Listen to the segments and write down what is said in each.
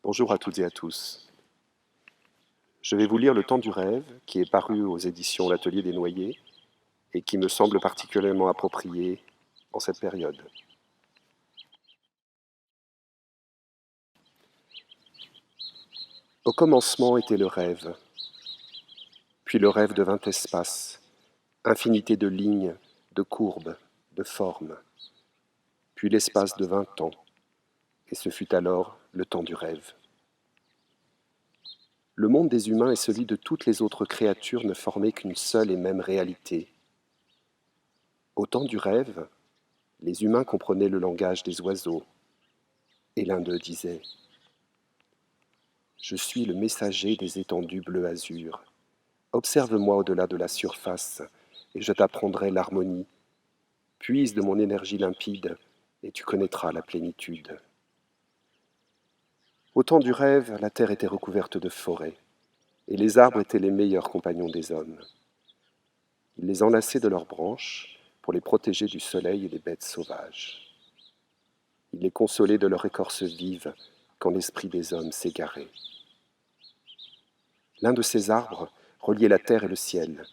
Bonjour à toutes et à tous. Je vais vous lire Le Temps du rêve, qui est paru aux éditions L'Atelier des Noyers et qui me semble particulièrement approprié en cette période. Au commencement était le rêve, puis le rêve devint espace, infinité de lignes, de courbes, de formes, puis l'espace devint temps, et ce fut alors le temps du rêve. Le monde des humains et celui de toutes les autres créatures ne formaient qu'une seule et même réalité. Au temps du rêve, les humains comprenaient le langage des oiseaux, et l'un d'eux disait : « Je suis le messager des étendues bleu-azur. Observe-moi au-delà de la surface, et je t'apprendrai l'harmonie. Puise de mon énergie limpide, et tu connaîtras la plénitude. » Au temps du rêve, la terre était recouverte de forêts, et les arbres étaient les meilleurs compagnons des hommes. Ils les enlaçaient de leurs branches pour les protéger du soleil et des bêtes sauvages. Ils les consolaient de leur écorce vive quand l'esprit des hommes s'égarait. L'un de ces arbres reliait la terre et le ciel.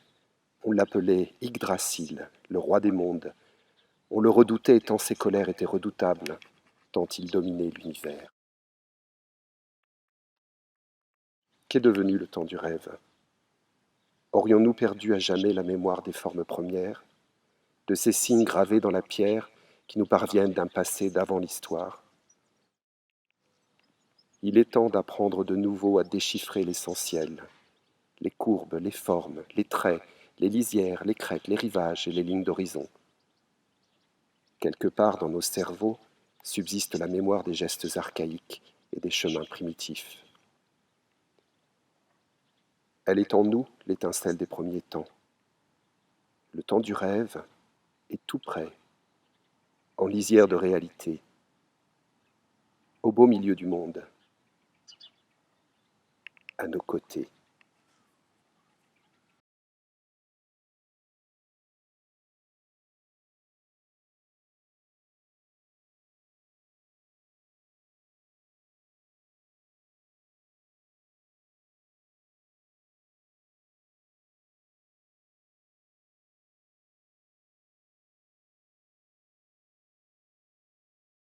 On l'appelait Yggdrasil, le roi des mondes. On le redoutait tant ses colères étaient redoutables, tant il dominait l'univers. Qu'est devenu le temps du rêve ? Aurions-nous perdu à jamais la mémoire des formes premières, de ces signes gravés dans la pierre qui nous parviennent d'un passé d'avant l'histoire ? Il est temps d'apprendre de nouveau à déchiffrer l'essentiel, les courbes, les formes, les traits, les lisières, les crêtes, les rivages et les lignes d'horizon. Quelque part dans nos cerveaux subsiste la mémoire des gestes archaïques et des chemins primitifs. Elle est en nous l'étincelle des premiers temps. Le temps du rêve est tout près, en lisière de réalité, au beau milieu du monde, à nos côtés.